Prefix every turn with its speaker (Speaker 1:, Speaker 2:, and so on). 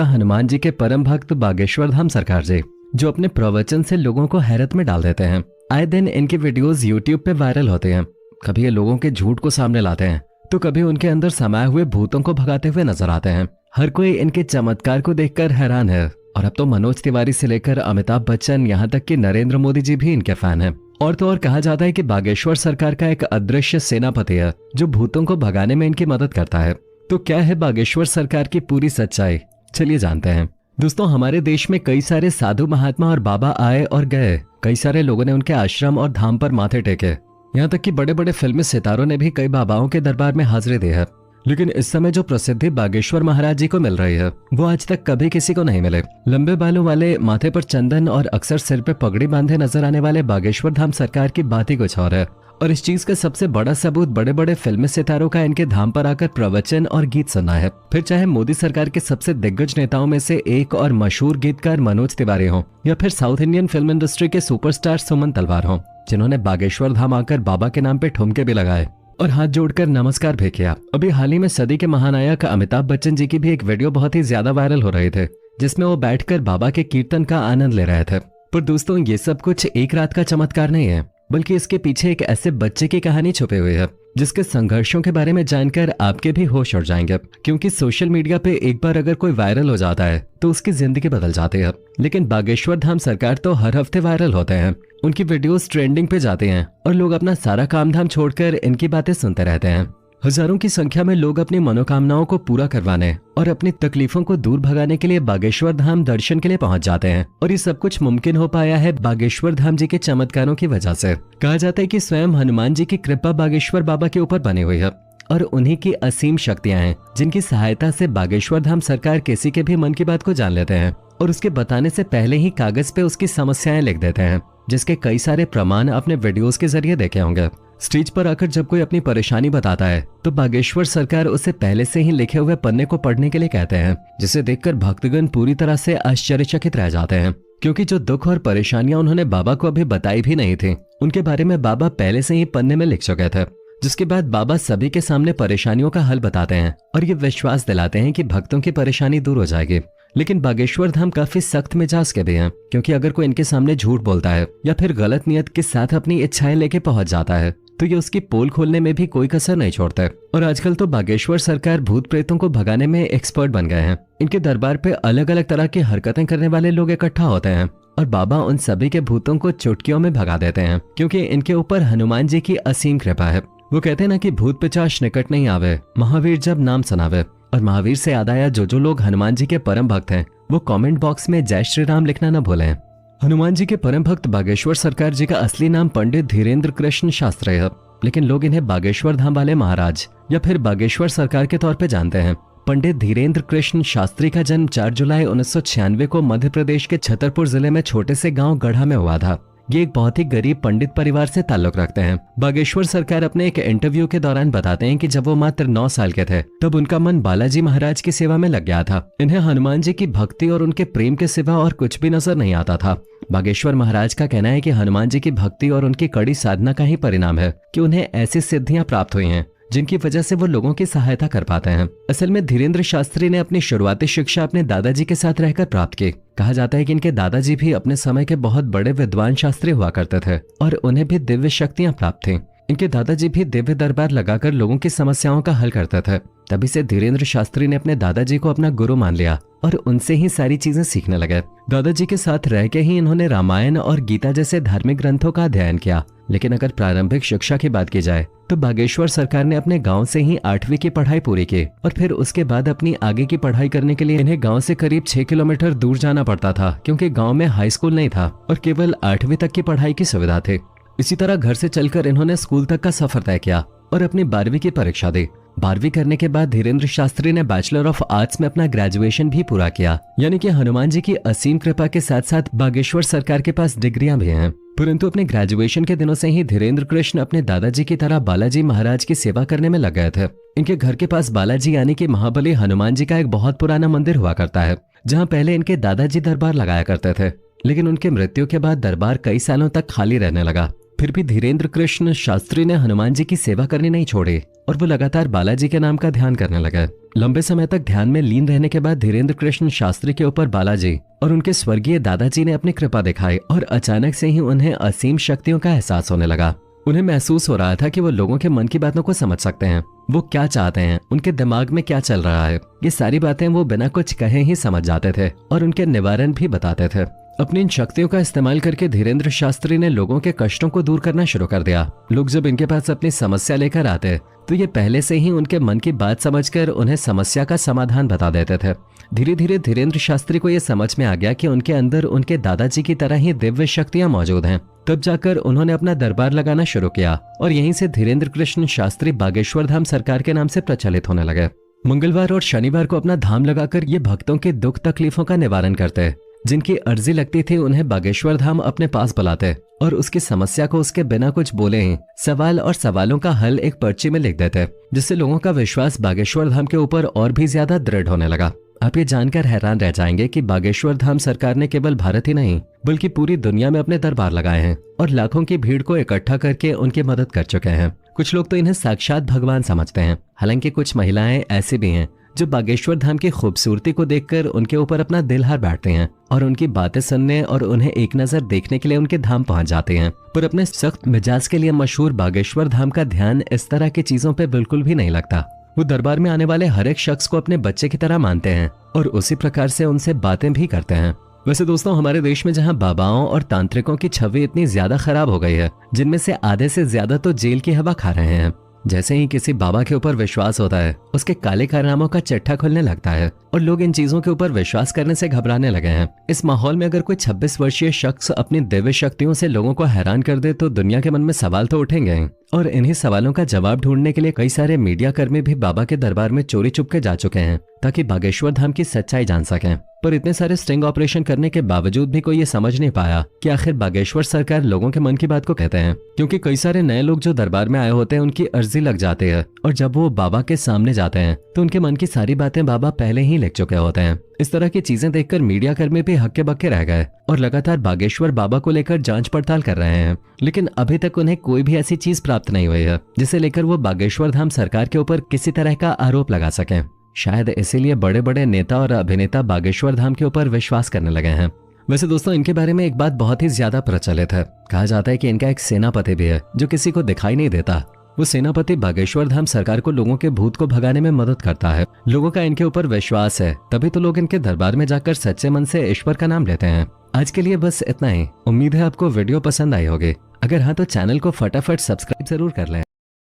Speaker 1: माता हनुमान जी के परम भक्त बागेश्वर धाम सरकार जी, जो अपने प्रवचन से लोगों को हैरत में डाल देते हैं। आए दिन इनके वीडियोस यूट्यूब पे वायरल होते हैं। कभी ये लोगों के झूठ को सामने लाते हैं तो कभी उनके अंदर समाये हुए भूतों को भगाते हुए नजर आते हैं। हर कोई इनके चमत्कार को देखकर हैरान है और अब तो मनोज तिवारी से लेकर अमिताभ बच्चन, यहाँ तक कि नरेंद्र मोदी जी भी इनके फैन हैं। और तो और कहा जाता है कि बागेश्वर सरकार का एक अदृश्य सेनापति है जो भूतों को भगाने में इनकी मदद करता है। तो क्या है बागेश्वर सरकार की पूरी सच्चाई, चलिए जानते हैं। दोस्तों, हमारे देश में कई सारे साधु महात्मा और बाबा आए और गए। कई सारे लोगों ने उनके आश्रम और धाम पर माथे टेके। यहाँ तक कि बड़े बड़े फिल्मी सितारों ने भी कई बाबाओं के दरबार में हाजिरी दी है। लेकिन इस समय जो प्रसिद्धि बागेश्वर महाराज जी को मिल रही है वो आज तक कभी किसी को नहीं मिले। लंबे बालों वाले, माथे पर चंदन और अक्सर सिर पे पगड़ी बांधे नजर आने वाले बागेश्वर धाम सरकार की बात ही कुछ और है। और इस चीज का सबसे बड़ा सबूत बड़े बड़े फिल्मी सितारों का इनके धाम पर आकर प्रवचन और गीत सुनना है। फिर चाहे मोदी सरकार के सबसे दिग्गज नेताओं में से एक और मशहूर गीतकार मनोज तिवारी हो, या फिर साउथ इंडियन फिल्म इंडस्ट्री के सुपरस्टार सुमन तलवार हो, जिन्होंने बागेश्वर धाम आकर बाबा के नाम पे ठुमके भी लगाए और हाथ जोड़कर नमस्कार भी किया। अभी हाल ही में सदी के महानायक अमिताभ बच्चन जी की भी एक वीडियो बहुत ही ज्यादा वायरल हो रही थे, जिसमें वो बैठकर बाबा के कीर्तन का आनंद ले रहे थे। पर दोस्तों, ये सब कुछ एक रात का चमत्कार नहीं है, बल्कि इसके पीछे एक ऐसे बच्चे की कहानी छुपी हुई है जिसके संघर्षों के बारे में जानकर आपके भी होश उड़ जाएंगे। क्योंकि सोशल मीडिया पे एक बार अगर कोई वायरल हो जाता है तो उसकी जिंदगी बदल जाती है। लेकिन बागेश्वर धाम सरकार तो हर हफ्ते वायरल होते हैं। उनकी वीडियोस ट्रेंडिंग पे जाते हैं और लोग अपना सारा काम धाम छोड़कर इनकी बातें सुनते रहते हैं। हजारों की संख्या में लोग अपनी मनोकामनाओं को पूरा करवाने और अपनी तकलीफों को दूर भगाने के लिए बागेश्वर धाम दर्शन के लिए पहुंच जाते हैं। और ये सब कुछ मुमकिन हो पाया है बागेश्वर धाम जी के चमत्कारों की वजह से। कहा जाता है कि स्वयं हनुमान जी की कृपा बागेश्वर बाबा के ऊपर बनी हुई है और उन्हीं की असीम शक्तियां हैं, जिनकी सहायता से बागेश्वर धाम सरकार किसी के भी मन की बात को जान लेते हैं और उसके बताने से पहले ही कागज पे उसकी समस्याएं लिख देते हैं, जिसके कई सारे प्रमाण अपने वीडियोस के जरिए देखे होंगे। स्टेज पर आकर जब कोई अपनी परेशानी बताता है तो बागेश्वर सरकार उसे पहले से ही लिखे हुए पन्ने को पढ़ने के लिए कहते हैं, जिसे देखकर भक्तगण पूरी तरह से आश्चर्यचकित रह जाते हैं। क्योंकि जो दुख और परेशानियां उन्होंने बाबा को अभी बताई भी नहीं थी, उनके बारे में बाबा पहले से ही पन्ने में लिख चुके थे। जिसके बाद बाबा सभी के सामने परेशानियों का हल बताते हैं और ये विश्वास दिलाते हैं कि भक्तों की परेशानी दूर हो जाएगी। लेकिन बागेश्वर धाम काफी सख्त मिजाज के भी हैं, क्योंकि अगर कोई इनके सामने झूठ बोलता है या फिर गलत नियत के साथ अपनी इच्छाएं लेके पहुंच जाता है तो ये उसकी पोल खोलने में भी कोई कसर नहीं छोड़ता। और आजकल तो बागेश्वर सरकार भूत प्रेतों को भगाने में एक्सपर्ट बन गए हैं। इनके दरबार पे अलग अलग तरह की हरकतें करने वाले लोग इकट्ठा होते हैं और बाबा उन सभी के भूतों को चुटकियों में भगा देते हैं, क्योंकि इनके ऊपर हनुमान जी की असीम कृपा है। वो कहते हैं ना कि भूत पिचाश निकट नहीं आवे, महावीर जब नाम सुनावे। और महावीर से याद आया, जो लोग हनुमान जी के परम भक्त हैं वो कमेंट बॉक्स में जय श्री राम लिखना न भूलें। हनुमान जी के परम भक्त बागेश्वर सरकार जी का असली नाम पंडित धीरेन्द्र कृष्ण शास्त्री है, लेकिन लोग इन्हें बागेश्वर धाम वाले महाराज या फिर बागेश्वर सरकार के तौर पे जानते हैं। पंडित धीरेन्द्र कृष्ण शास्त्री का जन्म 4 जुलाई 1996 को मध्य प्रदेश के छतरपुर जिले में छोटे से गांव गढ़ा में हुआ था। ये एक बहुत ही गरीब पंडित परिवार से ताल्लुक रखते हैं। बागेश्वर सरकार अपने एक इंटरव्यू के दौरान बताते हैं कि जब वो मात्र 9 साल के थे तब उनका मन बालाजी महाराज की सेवा में लग गया था। इन्हें हनुमान जी की भक्ति और उनके प्रेम के सिवा और कुछ भी नजर नहीं आता था। बागेश्वर महाराज का कहना है कि हनुमान जी की भक्ति और उनकी कड़ी साधना का ही परिणाम है कि उन्हें ऐसी सिद्धियां प्राप्त हुई हैं जिनकी वजह से वो लोगों की सहायता कर पाते हैं। असल में धीरेन्द्र शास्त्री ने अपनी शुरुआती शिक्षा अपने दादाजी के साथ रहकर प्राप्त की। कहा जाता है कि इनके दादाजी भी अपने समय के बहुत बड़े विद्वान शास्त्री हुआ करते थे और उन्हें भी दिव्य शक्तियां प्राप्त थीं। इनके दादाजी भी दिव्य दरबार लगाकर लोगों की समस्याओं का हल करते थे। तभी से धीरेन्द्र शास्त्री ने अपने दादाजी को अपना गुरु मान लिया और उनसे ही सारी चीजें सीखने लगे। दादाजी के साथ रह के ही इन्होंने रामायण और गीता जैसे धार्मिक ग्रंथों का अध्ययन किया। लेकिन अगर प्रारंभिक शिक्षा की बात की जाए तो बागेश्वर सरकार ने अपने गांव से ही 8वीं की पढ़ाई पूरी की और फिर उसके बाद अपनी आगे की पढ़ाई करने के लिए इन्हें गांव से करीब 6 किलोमीटर दूर जाना पड़ता था, क्योंकि गांव में हाई स्कूल नहीं था और केवल 8वीं तक की पढ़ाई की सुविधा थी। इसी तरह घर से चलकर इन्होंने स्कूल तक का सफर तय किया और अपनी 12वीं की परीक्षा दी। 12वीं करने के बाद धीरेन्द्र शास्त्री ने बैचलर ऑफ आर्ट्स में अपना ग्रेजुएशन भी पूरा किया। यानी कि हनुमान जी की असीम कृपा के साथ साथ बागेश्वर सरकार के पास डिग्रियां भी हैं। परंतु अपने ग्रेजुएशन के दिनों से ही धीरेन्द्र कृष्ण अपने दादाजी की तरह बालाजी महाराज की सेवा करने में लग गए थे। इनके घर के पास बालाजी यानी कि महाबली हनुमान जी का एक बहुत पुराना मंदिर हुआ करता है, जहाँ पहले इनके दादाजी दरबार लगाया करते थे। लेकिन उनके मृत्यु के बाद दरबार कई सालों तक खाली रहने लगा। फिर भी धीरेन्द्र कृष्ण शास्त्री ने हनुमान जी की सेवा करनी नहीं छोड़ी और वो लगातार बालाजी के नाम का ध्यान करने लगे। लंबे समय तक ध्यान में लीन रहने के बाद धीरेन्द्र कृष्ण शास्त्री के ऊपर बालाजी और उनके स्वर्गीय दादाजी ने अपनी कृपा दिखाई और अचानक से ही उन्हें असीम शक्तियों का एहसास होने लगा। उन्हें महसूस हो रहा था कि वो लोगों के मन की बातों को समझ सकते हैं, वो क्या चाहते हैं, उनके दिमाग में क्या चल रहा है। ये सारी बातें वो बिना कुछ कहे ही समझ जाते थे और उनके निवारण भी बताते थे। अपनी इन शक्तियों का इस्तेमाल करके धीरेन्द्र शास्त्री ने लोगों के कष्टों को दूर करना शुरू कर दिया। लोग जब इनके पास अपनी समस्या लेकर आते तो ये पहले से ही उनके मन की बात समझकर उन्हें समस्या का समाधान बता देते थे। धीरे धीरे धीरेन्द्र शास्त्री को यह समझ में आ गया कि उनके अंदर उनके दादाजी की तरह ही दिव्य शक्तियां मौजूद हैं। तब जाकर उन्होंने अपना दरबार लगाना शुरू किया और यहीं से धीरेन्द्र कृष्ण शास्त्री बागेश्वर धाम सरकार के नाम से प्रचलित होने लगे। मंगलवार और शनिवार को अपना धाम लगाकर ये भक्तों के दुख तकलीफों का निवारण करते। जिनकी अर्जी लगती थी उन्हें बागेश्वर धाम अपने पास बुलाते और उसकी समस्या को उसके बिना कुछ बोले ही सवाल और सवालों का हल एक पर्ची में लिख देते, जिससे लोगों का विश्वास बागेश्वर धाम के ऊपर और भी ज्यादा दृढ़ होने लगा। आप ये जानकर हैरान रह जाएंगे कि बागेश्वर धाम सरकार ने केवल भारत ही नहीं बल्कि पूरी दुनिया में अपने दरबार लगाए हैं और लाखों की भीड़ को इकट्ठा करके उनकी मदद कर चुके हैं। कुछ लोग तो इन्हें साक्षात भगवान समझते हैं, हालांकि कुछ महिलाएं ऐसी भी हैं जो बागेश्वर धाम की खूबसूरती को देखकर उनके ऊपर अपना दिल हार बैठते हैं और उनकी बातें सुनने और उन्हें एक नजर देखने के लिए उनके धाम पहुंच जाते हैं। पर अपने सख्त मिजाज के लिए मशहूर बागेश्वर धाम का ध्यान इस तरह की चीजों पे बिल्कुल भी नहीं लगता। वो दरबार में आने वाले हर एक शख्स को अपने बच्चे की तरह मानते हैं और उसी प्रकार से उनसे बातें भी करते हैं। वैसे दोस्तों, हमारे देश में जहां बाबाओं और तांत्रिकों की छवि इतनी ज्यादा खराब हो गई है, जिनमें से आधे से ज्यादा तो जेल की हवा खा रहे हैं। जैसे ही किसी बाबा के ऊपर विश्वास होता है, उसके काले कारनामों का चट्टा खुलने लगता है और लोग इन चीजों के ऊपर विश्वास करने से घबराने लगे हैं। इस माहौल में अगर कोई 26 वर्षीय शख्स अपनी दिव्य शक्तियों से लोगों को हैरान कर दे तो दुनिया के मन में सवाल तो उठेंगे और इन्हीं सवालों का जवाब ढूंढने के लिए कई सारे मीडिया कर्मी भी बाबा के दरबार में चोरी चुपके जा चुके हैं ताकि बागेश्वर धाम की सच्चाई जान सकें। पर इतने सारे स्टिंग ऑपरेशन करने के बावजूद भी कोई ये समझ नहीं पाया कि आखिर बागेश्वर सरकार लोगों के मन की बात को कहते हैं, क्योंकि कई सारे नए लोग जो दरबार में आए होते हैं उनकी अर्जी लग जाती है और जब वो बाबा के सामने जाते हैं तो उनके मन की सारी बातें बाबा पहले ही लिख चुके होते हैं। इस तरह की चीजें देखकर मीडिया कर्मी भी हक्के बक्के रह गए और लगातार बागेश्वर बाबा को लेकर जांच पड़ताल कर रहे हैं, लेकिन अभी तक उन्हें कोई भी ऐसी चीज प्राप्त नहीं हुई है जिसे लेकर वो बागेश्वर धाम सरकार के ऊपर किसी तरह का आरोप लगा सकें। शायद इसीलिए बड़े बड़े नेता और अभिनेता बागेश्वर धाम के ऊपर विश्वास करने लगे हैं। वैसे दोस्तों, इनके बारे में एक बात बहुत ही ज्यादा प्रचलित है। कहा जाता है कि इनका एक सेनापति भी है जो किसी को दिखाई नहीं देता। वो सेनापति बागेश्वर धाम सरकार को लोगों के भूत को भगाने में मदद करता है। लोगों का इनके ऊपर विश्वास है, तभी तो लोग इनके दरबार में जाकर सच्चे मन से ईश्वर का नाम लेते हैं। आज के लिए बस इतना ही। उम्मीद है आपको वीडियो पसंद आई होगी। अगर हाँ तो चैनल को फटाफट सब्सक्राइब जरूर कर लें।